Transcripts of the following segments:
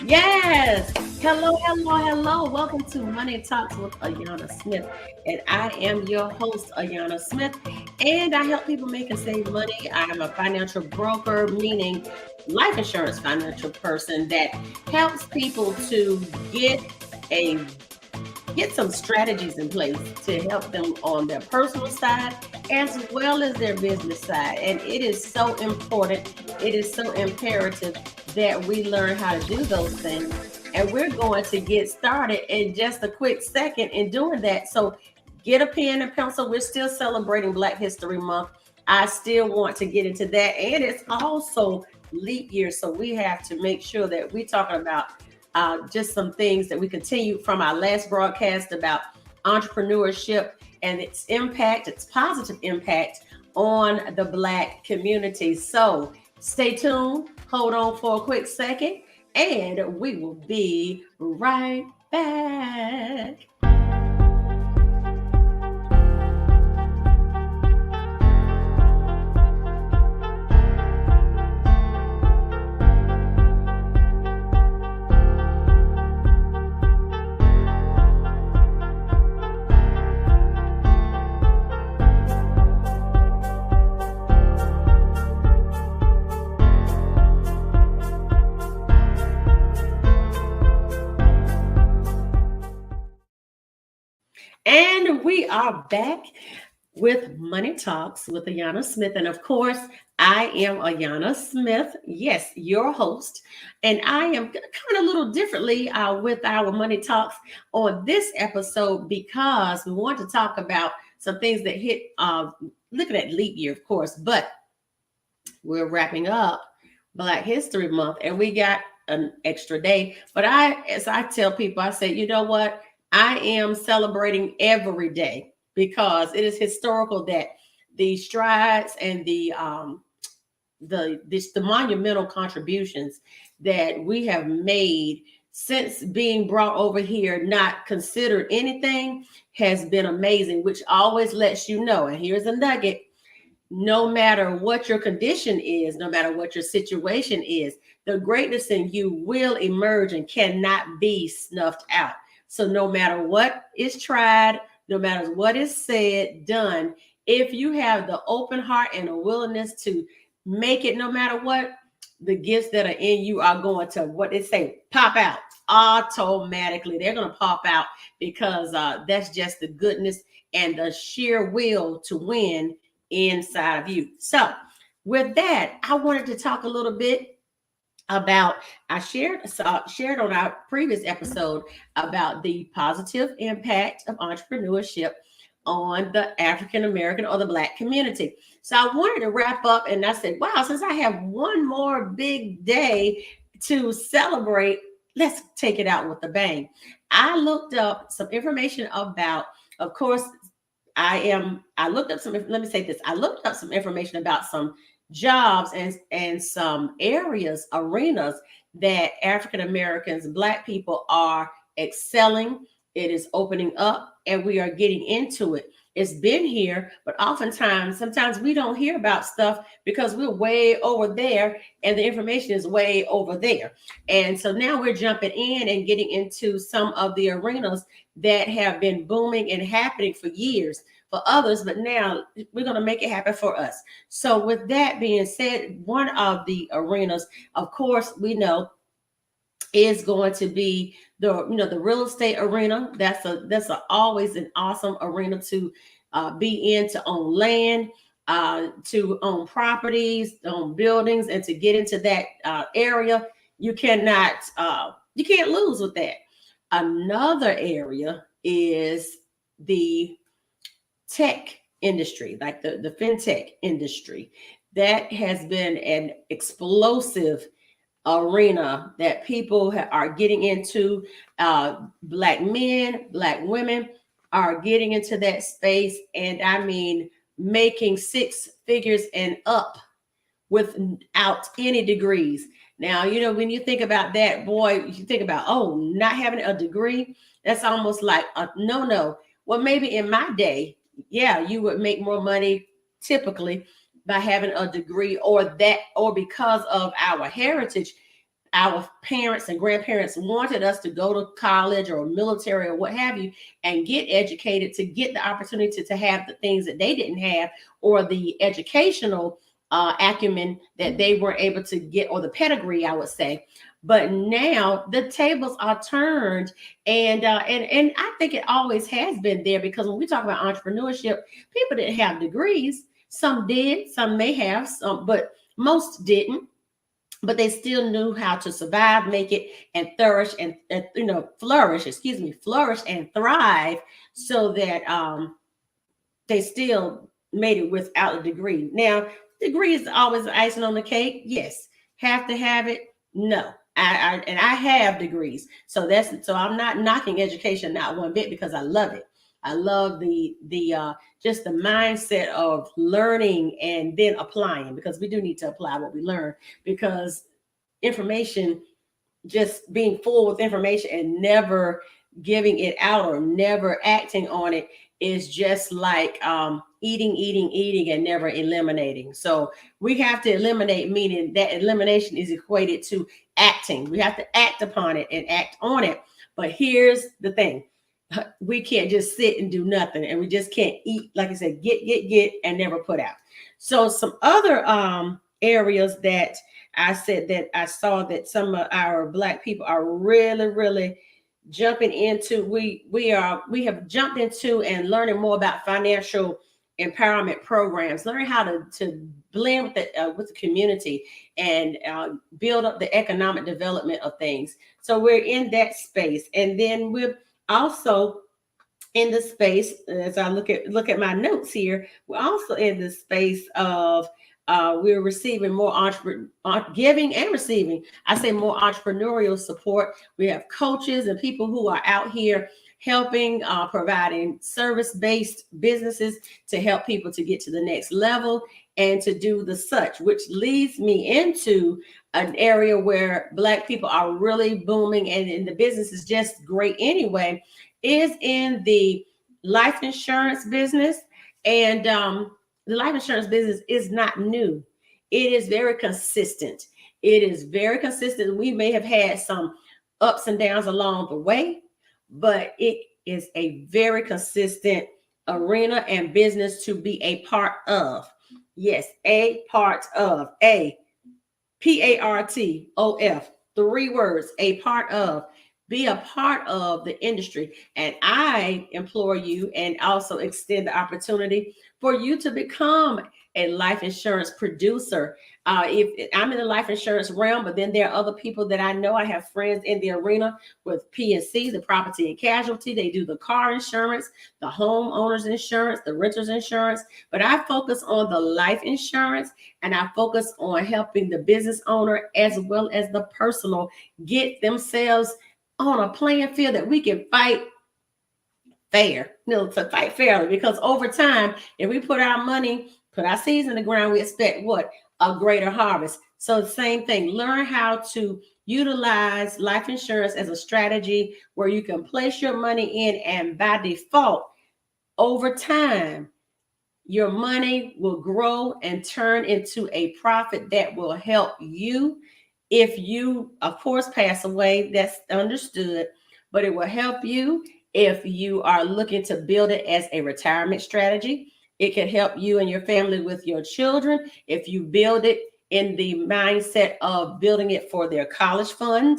Yes. Hello, hello, hello. Welcome to Money Talks with Ayanna Smith. And I am your host, Ayanna Smith. And I help people make and save money. I'm a financial broker, meaning life insurance financial person that helps people to a get some strategies in place to help them on their personal side as well as their business side. And it is so important, it is so imperative that we learn how to do those things. And we're going to get started in just a quick second in doing that. So get a pen and pencil. We're still celebrating Black History Month. I still want to get into that. And it's also leap year. So we have to make sure that we're talking about just some things that we continue from our last broadcast about entrepreneurship and its impact, its positive impact on the Black community. So stay tuned, hold on for a quick second, and we will be right back. And we are back with Money Talks with Ayanna Smith. And of course, I am Ayanna Smith, yes, your host. And I am coming a little differently with our Money Talks on this episode because we want to talk about some things that hit, looking at leap year, of course, but we're wrapping up Black History Month and we got an extra day. But as I tell people, I say, you know what? I am celebrating every day because it is historical that the strides and the monumental contributions that we have made since being brought over here, not considered anything, has been amazing, which always lets you know. And here's a nugget: no matter what your condition is, no matter what your situation is, the greatness in you will emerge and cannot be snuffed out. So no matter what is tried, no matter what is said, done, if you have the open heart and a willingness to make it, no matter what, the gifts that are in you are going to, what they say, pop out automatically. They're going to pop out because that's just the goodness and the sheer will to win inside of you. So with that, I wanted to talk a little bit about I shared on our previous episode about the positive impact of entrepreneurship on the African American or the Black community. So I wanted to wrap up and I said, wow, since I have one more big day to celebrate, let's take it out with a bang. I looked up some information about, of course, I looked up some, let me say this. I looked up some information about some jobs and some areas, arenas that African Americans, Black people are excelling. It is opening up and we are getting into it. It's been here, but oftentimes, sometimes we don't hear about stuff because we're way over there and the information is way over there. And so now we're jumping in and getting into some of the arenas that have been booming and happening for years for others, but now we're going to make it happen for us. So with that being said, one of the arenas, of course, we know is going to be the real estate arena. That's always an awesome arena to be in, to own land, to own properties, own buildings, and to get into that area. You can't lose with that. Another area is the tech industry, like the fintech industry. That has been an explosive arena that people are getting into. Black men, Black women are getting into that space. And I mean, making six figures and up without any degrees. Now, when you think about that, boy, you think about, oh, not having a degree, that's almost like a no. Well, maybe in my day, yeah, you would make more money typically by having a degree or because of our heritage. our parents and grandparents wanted us to go to college or military or what have you and get educated to get the opportunity to have the things that they didn't have, or the educational acumen that they were able to get, or the pedigree, I would say. But now the tables are turned, and I think it always has been there, because when we talk about entrepreneurship, people didn't have degrees. Some did, some may have, some, but most didn't. But they still knew how to survive, make it, and flourish, and flourish. Excuse me, flourish and thrive, so that they still made it without a degree. Now, degree is always icing on the cake. Yes. Have to have it? No. I have degrees. So I'm not knocking education, not one bit, because I love it. I love the just the mindset of learning and then applying, because we do need to apply what we learn, because information, just being full with information and never giving it out or never acting on it, is just like eating and never eliminating. So we have to eliminate, meaning that elimination is equated to acting. We have to act upon it and act on it. But here's the thing. We can't just sit and do nothing, and we just can't eat, like I said, get and never put out. So some other areas that I said that I saw that some of our Black people are really jumping into, we have jumped into and learning more about financial empowerment programs, learning how to blend with the community and build up the economic development of things. So we're in that space, and then we're also in the space, as I look at my notes here, we're also in the space of we're receiving more giving and receiving. I say more entrepreneurial support. We have coaches and people who are out here helping, providing service-based businesses to help people to get to the next level and to do the such, which leads me into an area where Black people are really booming, and the business is just great anyway, is in the life insurance business. And the life insurance business is not new. It is very consistent. It is very consistent. We may have had some ups and downs along the way, but it is a very consistent arena and business to be a part of. Yes, a part of. PARTOF. 3 words, a part of. Be a part of the industry. And I implore you and also extend the opportunity for you to become a life insurance producer. If I'm in the life insurance realm, but then there are other people that I know. I have friends in the arena with P&C, the property and casualty. They do the car insurance, the homeowners insurance, the renters insurance. But I focus on the life insurance, and I focus on helping the business owner as well as the personal get themselves on a playing field that we can fight fair, to fight fairly, because over time, if we put our money, put our seeds in the ground, we expect what? A greater harvest. So the same thing, learn how to utilize life insurance as a strategy where you can place your money in, and by default, over time, your money will grow and turn into a profit that will help you. If you, of course, pass away, that's understood, but it will help you if you are looking to build it as a retirement strategy. It can help you and your family with your children if you build it in the mindset of building it for their college fund.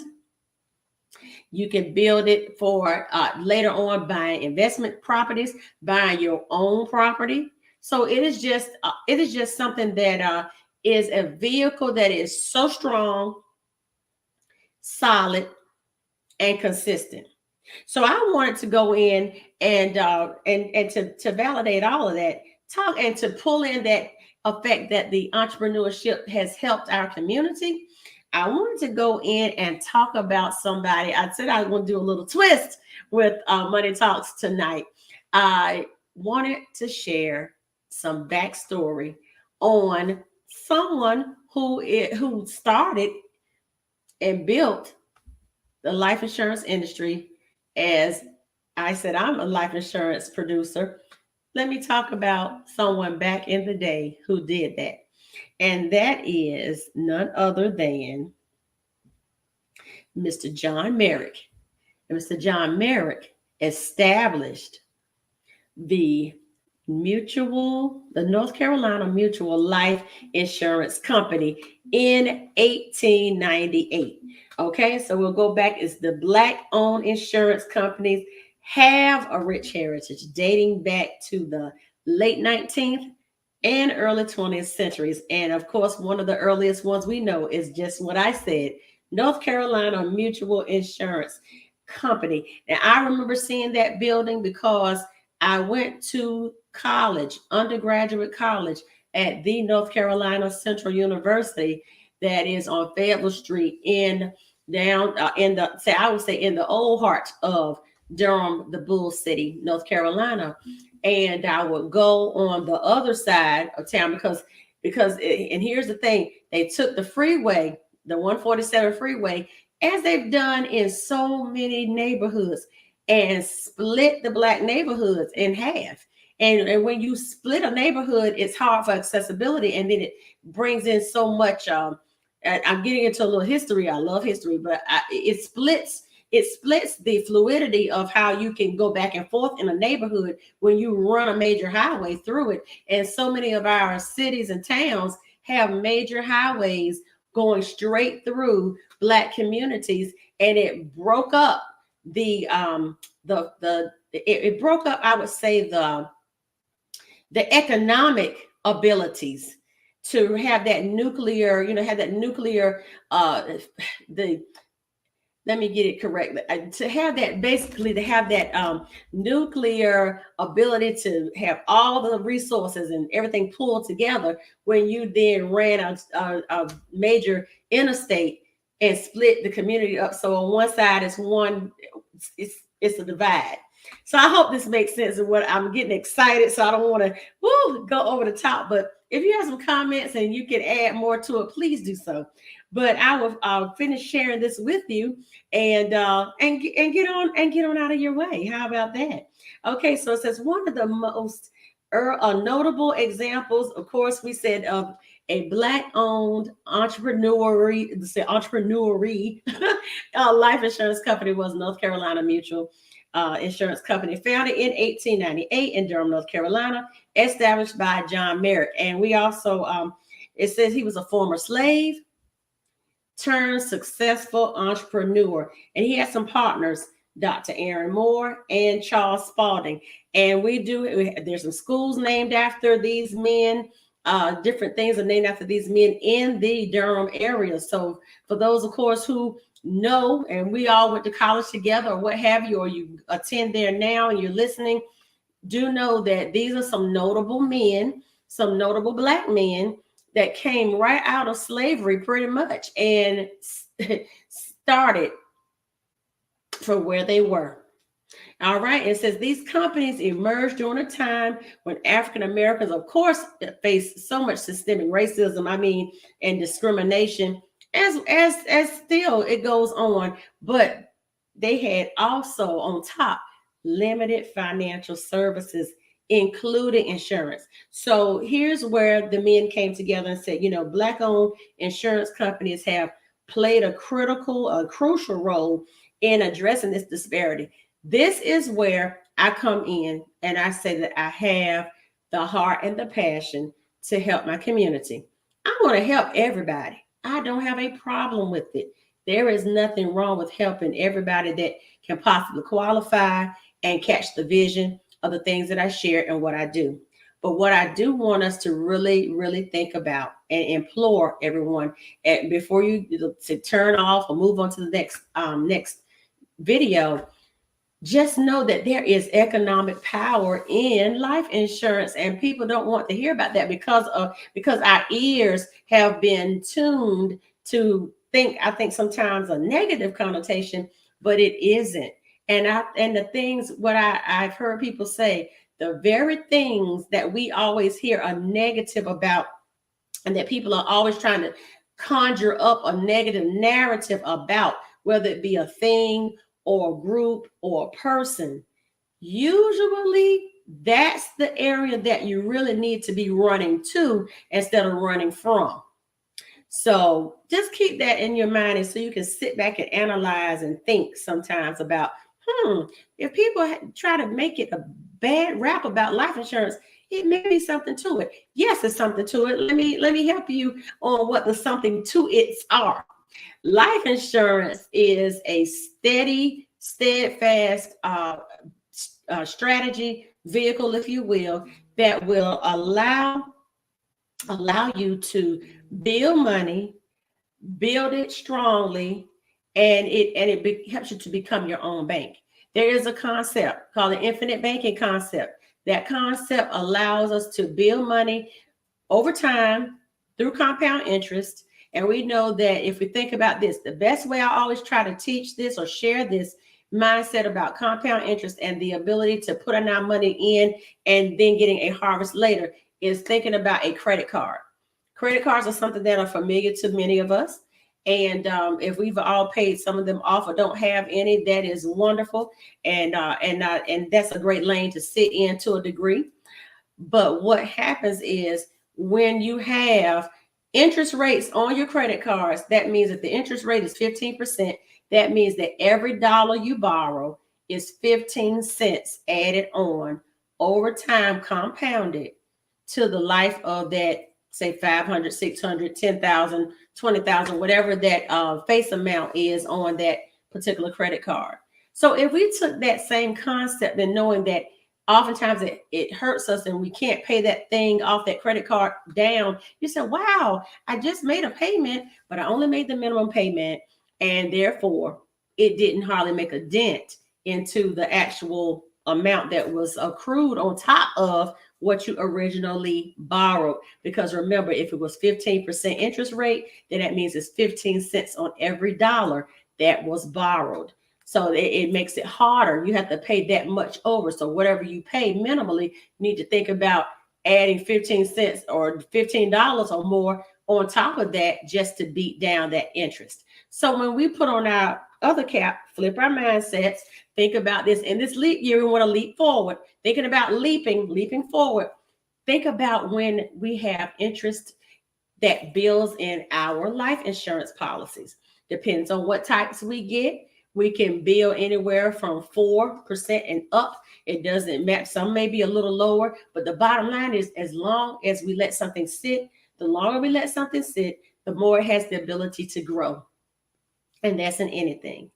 You can build it for later on buying investment properties, buying your own property. So it is just something that is a vehicle that is so strong, solid, and consistent. So I wanted to go in and to validate all of that, talk and to pull in that effect that the entrepreneurship has helped our community. I wanted to go in and talk about somebody. I said I was going to do a little twist with Money Talks tonight. I wanted to share some backstory on someone who started and built the life insurance industry. As I said, I'm a life insurance producer. Let me talk about someone back in the day who did that. And that is none other than Mr. John Merrick. And Mr. John Merrick established the the North Carolina Mutual Life Insurance Company in 1898. Okay, so we'll go back. It's the Black-owned insurance companies have a rich heritage dating back to the late 19th and early 20th centuries. And of course, one of the earliest ones we know is just what I said, North Carolina Mutual Insurance Company. And I remember seeing that building because I went to college, undergraduate college at the North Carolina Central University that is on Fayetteville Street in I would say in the old heart of Durham, the Bull City, North Carolina. And I would go on the other side of town and here's the thing, they took the freeway, the 147 freeway, as they've done in so many neighborhoods, and split the Black neighborhoods in half. And when you split a neighborhood, it's hard for accessibility, and then it brings in so much. I'm getting into a little history. I love history, but it splits the fluidity of how you can go back and forth in a neighborhood when you run a major highway through it. And so many of our cities and towns have major highways going straight through Black communities, and it broke up it broke up, I would say, the economic abilities to have that nuclear, let me get it correct. To have that nuclear ability to have all the resources and everything pulled together when you then ran a major interstate and split the community up. So on one side it's a divide. So I hope this makes sense of what I'm getting excited. So I don't want to go over the top, but if you have some comments and you can add more to it, please do so. But I'll finish sharing this with you and get on out of your way. How about that? Okay, so it says one of the most notable examples, of course, we said of a Black-owned entrepreneurial life insurance company was North Carolina Mutual Insurance Company, founded in 1898 in Durham, North Carolina, established by John Merrick. And we also, it says he was a former slave turned successful entrepreneur. And he had some partners, Dr. Aaron Moore and Charles Spalding. And there's some schools named after these men. Different things are named after these men in the Durham area. So for those, of course, who know, and we all went to college together or what have you, or you attend there now and you're listening, do know that these are some notable men, some notable Black men that came right out of slavery pretty much and started from where they were. All right. It says these companies emerged during a time when African Americans, of course, faced so much systemic racism, and discrimination, as still it goes on. But they had also on top limited financial services, including insurance. So here's where the men came together and said, Black-owned insurance companies have played a crucial role in addressing this disparity. This is where I come in and I say that I have the heart and the passion to help my community. I want to help everybody. I don't have a problem with it. There is nothing wrong with helping everybody that can possibly qualify and catch the vision of the things that I share and what I do. But what I do want us to really, really think about and implore everyone before you to turn off or move on to the next video, just know that there is economic power in life insurance, and people don't want to hear about that because our ears have been tuned to think sometimes a negative connotation, but it isn't. And the things what I've heard people say, the very things that we always hear are negative about, and that people are always trying to conjure up a negative narrative about, whether it be a thing or a group or a person, usually that's the area that you really need to be running to instead of running from. So just keep that in your mind, and so you can sit back and analyze and think sometimes about, if people try to make it a bad rap about life insurance, it may be something to it. Yes, there's something to it. Let me help you on what the something to it's are. Life insurance is a steady, steadfast strategy vehicle, if you will, that will allow you to build money, build it strongly, and helps you to become your own bank. There is a concept called the infinite banking concept. That concept allows us to build money over time through compound interest. And we know that if we think about this, the best way I always try to teach this or share this mindset about compound interest and the ability to put in our money in and then getting a harvest later is thinking about a credit card. Credit cards are something that are familiar to many of us. And if we've all paid some of them off or don't have any, that is wonderful. And that's a great lane to sit in to a degree. But what happens is when you have interest rates on your credit cards, that means that the interest rate is 15%. That means that every dollar you borrow is 15 cents added on over time, compounded to the life of that, say 500, 600, 10,000, 20,000, whatever that face amount is on that particular credit card. So if we took that same concept and knowing that oftentimes it hurts us and we can't pay that thing off, that credit card down, you say, wow, I just made a payment, but I only made the minimum payment. And therefore, it didn't hardly make a dent into the actual amount that was accrued on top of what you originally borrowed. Because remember, if it was 15% interest rate, then that means it's 15 cents on every dollar that was borrowed. So it makes it harder. You have to pay that much over. So whatever you pay minimally, you need to think about adding 15 cents or $15 or more on top of that just to beat down that interest. So when we put on our other cap, flip our mindsets, think about this. In this leap year, we want to leap forward. Thinking about leaping forward. Think about when we have interest that builds in our life insurance policies. Depends on what types we get. We can bill anywhere from 4% and up. It doesn't matter. Some may be a little lower, but the bottom line is as long as we let something sit, the longer we let something sit, the more it has the ability to grow. And that's in anything.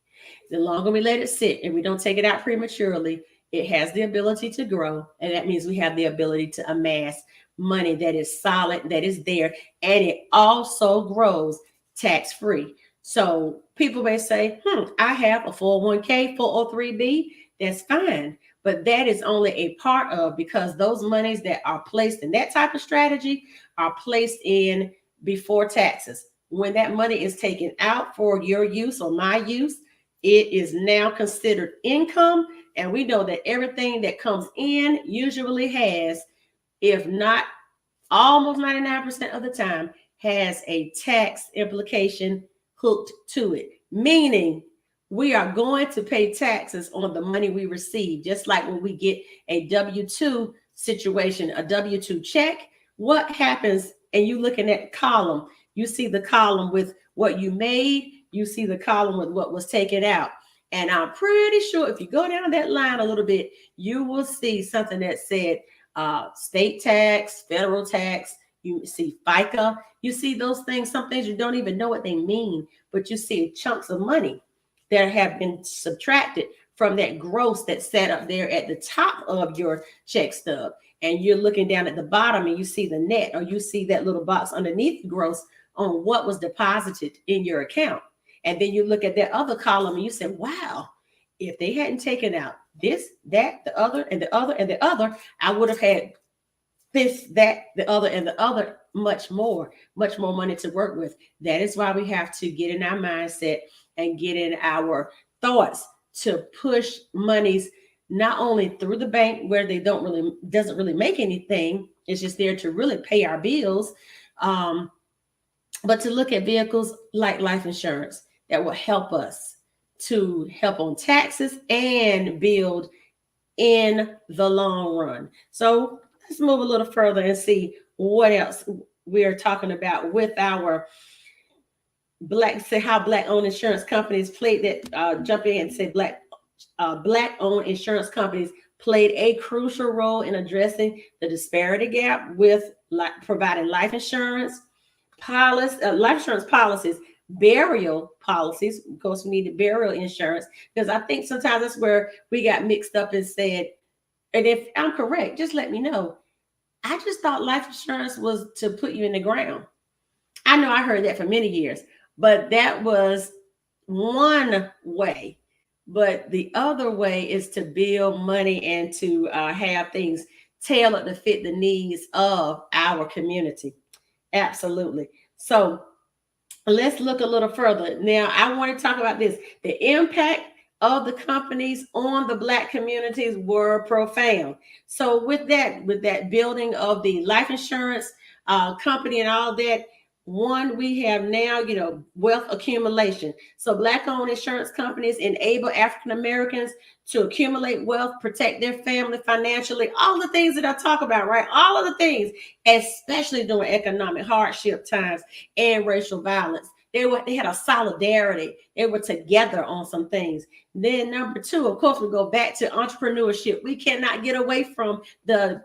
The longer we let it sit and we don't take it out prematurely, it has the ability to grow. And that means we have the ability to amass money that is solid, that is there. And it also grows tax-free. So people may say, I have a 401k, 403b. That's fine. But that is only a part of, because those monies that are placed in that type of strategy are placed in before taxes. When that money is taken out for your use or my use, it is now considered income. And we know that everything that comes in usually has, if not almost 99% of the time, has a tax implication hooked to it. Meaning we are going to pay taxes on the money we receive. Just like when we get a W-2 situation, a W-2 check, what happens? And you looking at the column, you see the column with what you made, you see the column with what was taken out. And I'm pretty sure if you go down that line a little bit, you will see something that said state tax, federal tax. You see FICA. You see those things. Some things you don't even know what they mean, but you see chunks of money that have been subtracted from that gross that's set up there at the top of your check stub. And you're looking down at the bottom and you see the net, or you see that little box underneath the gross on what was deposited in your account. And then you look at that other column and you say, wow, if they hadn't taken out this, that, the other, and the other, and the other, I would have had this, that, the other, and the other, much more money to work with. That is why we have to get in our mindset and get in our thoughts to push monies not only through the bank where they doesn't really make anything. It's just there to really pay our bills. But to look at vehicles like life insurance that will help us to help on taxes and build in the long run. So let's move a little further and see what else we are talking about with our say how black-owned insurance companies played that. Jump in and say black-owned insurance companies played a crucial role in addressing the disparity gap with providing life insurance policies, burial policies. Of course, we needed burial insurance because I think sometimes that's where we got mixed up and said, and if I'm correct, just let me know. I just thought life insurance was to put you in the ground. I know I heard that for many years, but that was one way. But the other way is to build money and to have things tailored to fit the needs of our community. Absolutely. So let's look a little further. Now, I want to talk about this. The impact of the companies on the Black communities were profound. So with that building of the life insurance company and all that, one, we have now, wealth accumulation. So Black-owned insurance companies enable African Americans to accumulate wealth, protect their family financially, all the things that I talk about, right? All of the things, especially during economic hardship times and racial violence. They had a solidarity. They were together on some things. Then number two, of course, we go back to entrepreneurship. We cannot get away from the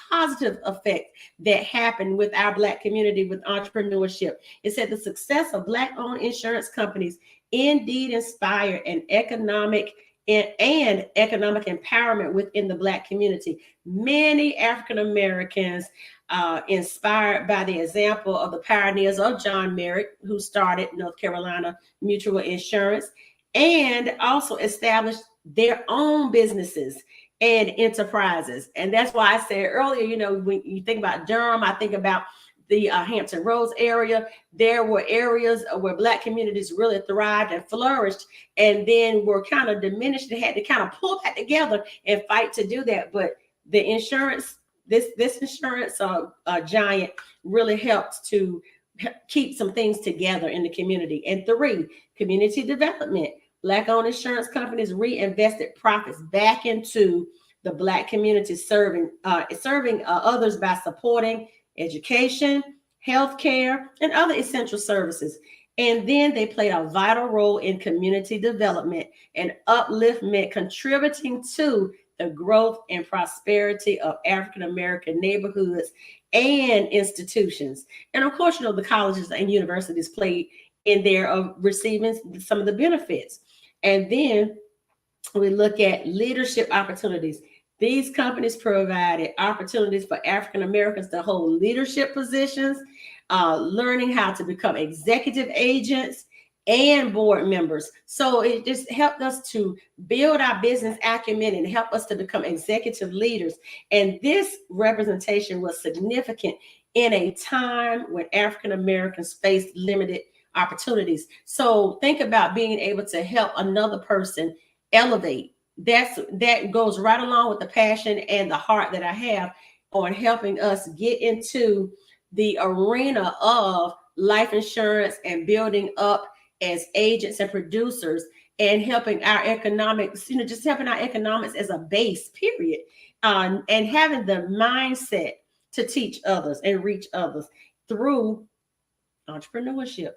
positive effect that happened with our Black community with entrepreneurship. It said the success of Black-owned insurance companies indeed inspired an economic empowerment within the Black community. Many African Americans inspired by the example of the pioneers of John Merrick, who started North Carolina Mutual Insurance, and also established their own businesses and enterprises. And that's why I said earlier, when you think about Durham, I think about the Hampton Roads area. There were areas where Black communities really thrived and flourished, and then were kind of diminished. They had to kind of pull that together and fight to do that. But the insurance, this insurance giant really helped to keep some things together in the community. And three, community development. Black-owned insurance companies reinvested profits back into the Black community, serving others by supporting education, healthcare, and other essential services. And then they played a vital role in community development and upliftment, contributing to the growth and prosperity of African American neighborhoods and institutions. And of course, the colleges and universities played in there of receiving some of the benefits. And then we look at leadership opportunities. These companies provided opportunities for African Americans to hold leadership positions, learning how to become executive agents and board members. So it just helped us to build our business acumen and help us to become executive leaders. And this representation was significant in a time when African Americans faced limited opportunities. So think about being able to help another person elevate. That goes right along with the passion and the heart that I have on helping us get into the arena of life insurance and building up as agents and producers, and helping our economics, just helping our economics as a base, period. And having the mindset to teach others and reach others through entrepreneurship.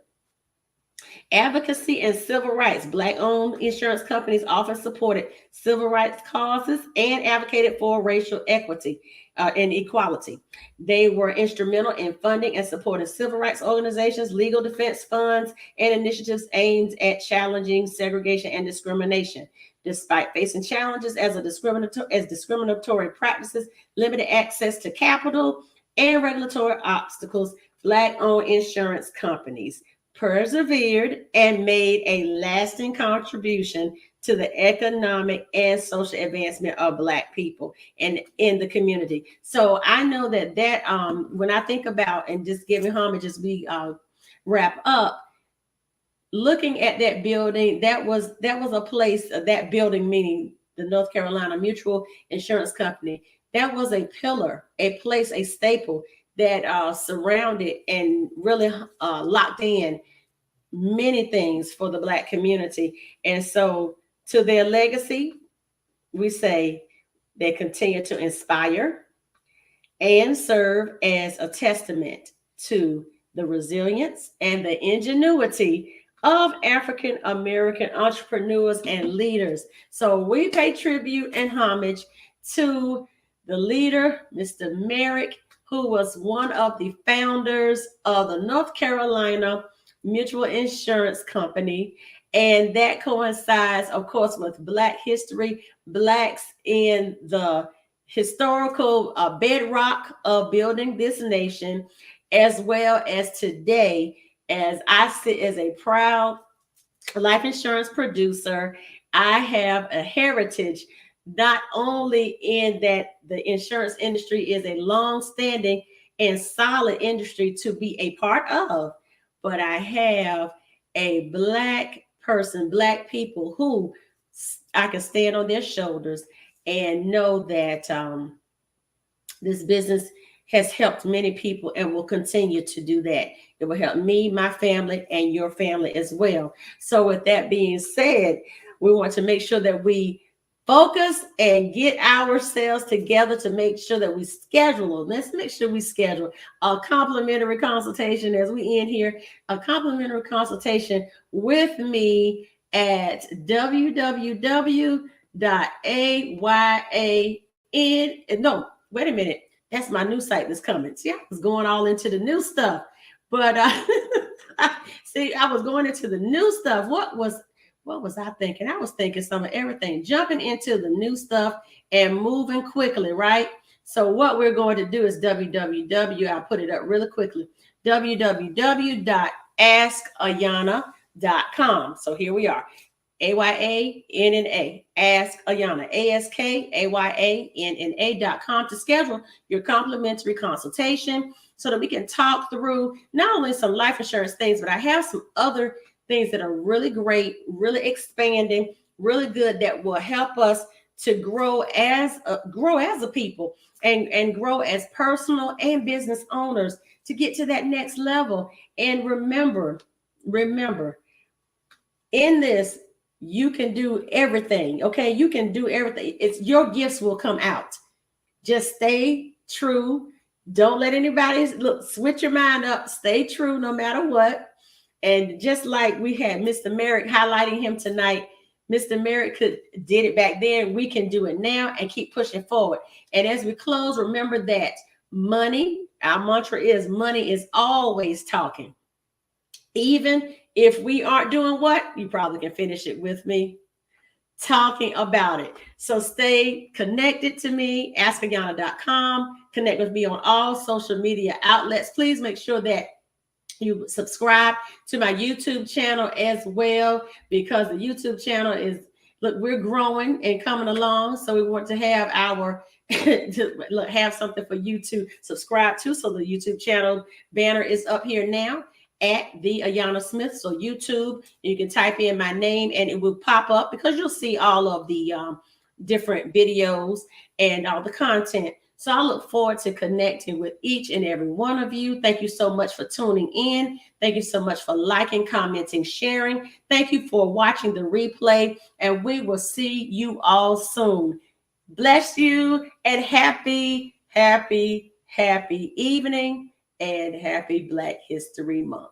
Advocacy and civil rights. Black-owned insurance companies often supported civil rights causes and advocated for racial equity and equality. They were instrumental in funding and supporting civil rights organizations, legal defense funds, and initiatives aimed at challenging segregation and discrimination. Despite facing challenges as discriminatory practices, limited access to capital, and regulatory obstacles, Black-owned insurance companies persevered and made a lasting contribution to the economic and social advancement of Black people and in the community. So I know that when I think about, and just giving homage as we wrap up, looking at that building, that was a place, that building, meaning the North Carolina Mutual Insurance Company, that was a pillar, a place, a staple that surrounded and really locked in many things for the Black community. And so to their legacy, we say they continue to inspire and serve as a testament to the resilience, and the ingenuity of African American entrepreneurs and leaders. So we pay tribute and homage to the leader, Mr. Merrick, who was one of the founders of the North Carolina Mutual Insurance Company. And that coincides, of course, with Black history, Blacks in the historical bedrock of building this nation, as well as today, as I sit as a proud life insurance producer. I have a heritage not only in that the insurance industry is a long-standing and solid industry to be a part of, but I have a Black person, Black people who I can stand on their shoulders and know that this business has helped many people and will continue to do that. It will help me, my family, and your family as well. So with that being said, we want to make sure that we focus and get ourselves together to make sure that we schedule. Let's make sure we schedule a complimentary consultation as we end here, a complimentary consultation with me at no, wait a minute. That's my new site that's coming. See, I was going all into the new stuff, but see, I was going into the new stuff. What was I thinking? I was thinking some of everything, jumping into the new stuff and moving quickly, right? So what we're going to do is I'll put it up really quickly, www.askayanna.com. So here we are. Ayanna, Ask Ayanna, AskAyanna.com to schedule your complimentary consultation so that we can talk through not only some life insurance things, but I have some other things that are really great, really expanding, really good that will help us to grow as a people and grow as personal and business owners to get to that next level. And remember, in this, you can do everything. Okay, you can do everything. It's your gifts will come out. Just stay true. Don't let anybody switch your mind up. Stay true no matter what. And just like we had Mr. Merrick highlighting him tonight, Mr. Merrick did it back then. We can do it now and keep pushing forward. And as we close, remember that money, our mantra is money is always talking. Even if we aren't doing what, you probably can finish it with me, talking about it. So stay connected to me, askayanna.com. Connect with me on all social media outlets. Please make sure that you subscribe to my YouTube channel as well, because the YouTube channel is, look, we're growing and coming along. So we want to have have something for you to subscribe to. So the YouTube channel banner is up here now at the Ayanna Smith. So YouTube, you can type in my name and it will pop up because you'll see all of the different videos and all the content. So I look forward to connecting with each and every one of you. Thank you so much for tuning in. Thank you so much for liking, commenting, sharing. Thank you for watching the replay, and we will see you all soon. Bless you and happy evening and happy Black History Month.